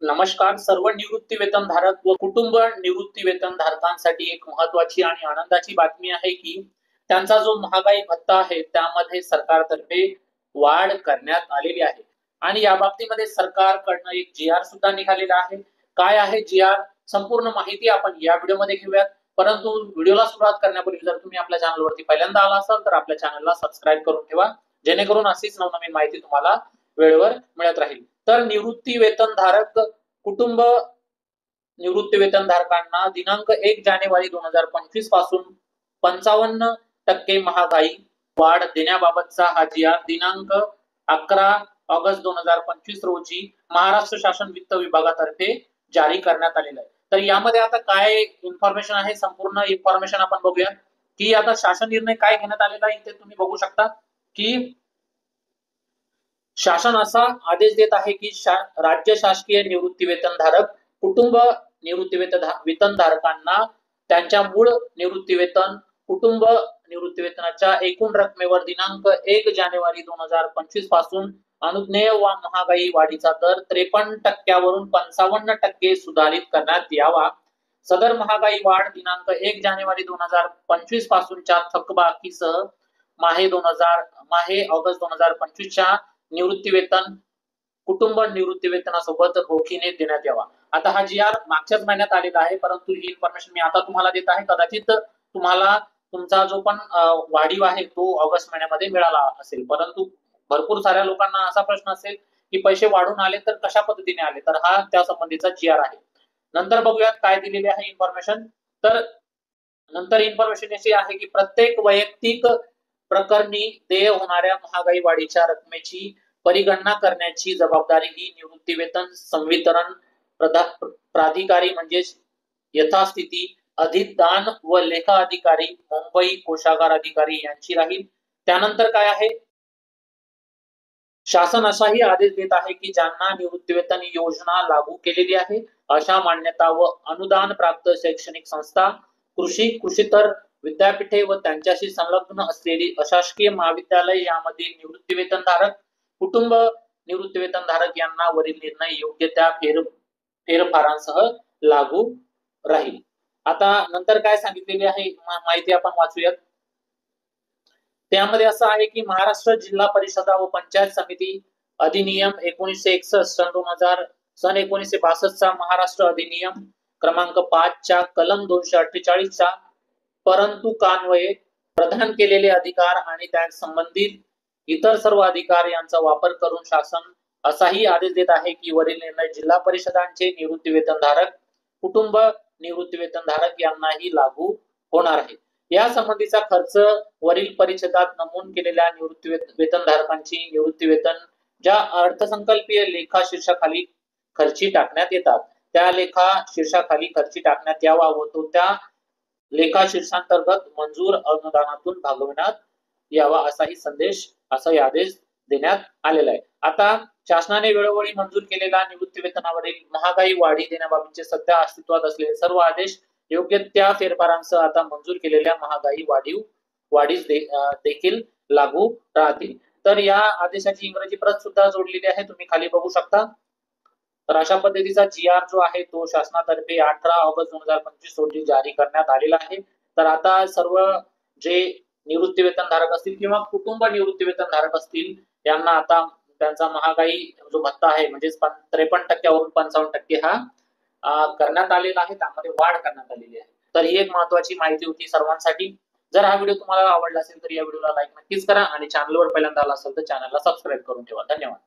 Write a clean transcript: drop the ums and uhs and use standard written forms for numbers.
नमस्कार. सर्व निवृत्ती वेतनधारक व कुटुंब निवृत्ती वेतनधारकांसाठी एक महत्त्वाची आणि आनंदाची बातमी आहे, की त्यांचा जो महागाई भत्ता आहे, त्यामध्ये सरकारतर्फे वाढ करण्यात आलेली आहे. आणि या बाबतीमध्ये सरकारकडनं एक जी-आर सुद्धा निघालेला आहे. काय आहे जी-आर? संपूर्ण माहिती आपण या व्हिडिओमध्ये घेऊयात. परंतु व्हिडिओला सुरुवात करण्यापूर्वी जर तुम्ही आपल्या चॅनलवरती पहिल्यांदा आला असाल, तर आपल्या चॅनलला सबस्क्राईब करून ठेवा, जेणेकरून अशीच नवनवीन माहिती तुम्हाला वेळेवर मिळत राहील. तर निवृत्ती वेतनधारक कुटुंब निवृत्ती वेतनधारकांना दिनांक 1 जानेवारी 2025 पासून 55% महागाई वाढ देण्याबाबतचा हा जी-आर दिनांक 11 ऑगस्ट 2025 रोजी महाराष्ट्र शासन वित्त विभागातर्फे जारी करण्यात आलेला आहे. तर यामध्ये आता काय इन्फॉर्मेशन आहे, संपूर्ण इन्फॉर्मेशन आपण बघूया, की आता शासन निर्णय काय घेण्यात आलेला आहे. इथे तुम्ही बघू शकता, की शासन असा आदेश देत आहे, की राज्य शासकीय निवृत्ती वेतनधारक कुटुंब निवृत्ती वेतनधारकांना त्यांच्या मूळ निवृत्ती वेतन कुटुंब निवृत्ती वेतनाच्या एकूण रकमेवर दिनांक 1 जानेवारी 2025 पासून अनुज्ञेय व महागाई वाढीचा दर 53% वरून 55% सुधारित करण्यात यावा. सदर महागाई वाढ दिनांक 1 जानेवारी 2025 पासूनच्या थकबाकीसह माहे ऑगस्ट 2025 च्या निवृत्ती वेतन कुटुंब निवृत्ती वेतनासोबत रोखीने देण्यात यावा. आता हा जी-आर मागच्याच महिन्यात आलेला आहे, परंतु ही इन्फॉर्मेशन मी आता तुम्हाला देत आहे. कदाचित तुम्हाला तुमचा जो पण वाढीव आहे तो ऑगस्ट महिन्यामध्ये मिळाला असेल, परंतु भरपूर साऱ्या लोकांना असा प्रश्न असेल, की पैसे वाढून आले तर कशा पद्धतीने आले, तर हा त्या संबंधीचा जी-आर आहे. नंतर बघूयात काय दिलेली आहे इन्फॉर्मेशन. तर नंतर इन्फॉर्मेशन अशी आहे, की प्रत्येक वैयक्तिक प्रकरणी देय होणाऱ्या महागाई वाढीच्या रकमेची परिगणना करण्याची जबाबदारी ही निवृत्ती वेतन संवितरण प्राधिकारी म्हणजेच यथास्थिती अधिदान व लेखा अधिकारी मुंबई कोषागार अधिकारी यांची राहील. त्यानंतर काय आहे, शासन असाही आदेश देत आहे, की ज्यांना निवृत्ती वेतन योजना लागू केलेली आहे अशा मान्यता व अनुदान प्राप्त शैक्षणिक संस्था, कृषीतर विद्यापीठे व त्यांच्याशी संलग्न असलेली अशासकीय महाविद्यालय यामधील निवृत्ती वेतनधारक कुटुंब निवृत्ती वेतनधारक यांना वरील निर्णय योग्य त्या फेरफारांसह लागू राहील. आता नंतर काय सांगितलेली आहे माहिती आपण वाचूयात. त्यामध्ये असं आहे, की महाराष्ट्र जिल्हा परिषदा व पंचायत समिती अधिनियम 1961 सन 1962 चा महाराष्ट्र अधिनियम क्रमांक 5 च्या कलम 248 च्या परंतु कान्वये प्रदान केलेले अधिकार आणि त्या संबंधित इतर सर्व अधिकार यांचा वापर करून शासन असाही आदेश देत आहे, की वरील निर्णय जिल्हा परिषदांचे निवृत्ती वेतनधारक कुटुंब निवृत्ती वेतनधारक यांनाही लागू होणार आहे. या संबंधीचा खर्च वरील परिच्छेदात नमूद केलेल्या निवृत्ती वेतनधारकांची निवृत्ती वेतन ज्या अर्थसंकल्पीय लेखा शीर्षाखाली खर्ची टाकण्यात येतात त्या लेखा शीर्षाखाली खर्ची टाकण्यात यावा व तो त्या लेखा शीर्षांतर्गत मंजूर अनुदानातून भागवण्यात यावा असाही आदेश देण्यात आलेला आहे. आता शासनाने वेळोवेळी मंजूर केलेला निवृत्ती वेतनावरील महागाई वाढी देण्याबाबतचे सध्या अस्तित्वात असलेले सर्व आदेश योग्य त्या फेरफारांसह आता मंजूर केलेल्या महागाई वाढीस देखील लागू राहतील. तर या आदेशाची इंग्रजी प्रत सुद्धा जोडलेली आहे, तुम्ही खाली बघू शकता. तर अशा पद्धतीचा जी-आर जो आहे तो शासनातर्फे 18 ऑगस्ट 2025 रोजी जारी करण्यात आलेला आहे. तर आता सर्व जे निवृत्ती वेतनधारक असतील किंवा कुटुंब निवृत्ती वेतनधारक असतील यांना आता त्यांचा महागाई जो भत्ता आहे म्हणजे 53% वरून 55% हा करण्यात आलेला आहे, त्यामध्ये वाढ करण्यात आलेली आहे. तर ही एक महत्त्वाची माहिती होती सर्वांसाठी. जर हा व्हिडिओ तुम्हाला आवडला असेल तर या व्हिडिओला लाईक नक्कीच करा आणि चॅनलवर पहिल्यांदा आला असेल तर चॅनलला सबस्क्राईब करून ठेवा. धन्यवाद.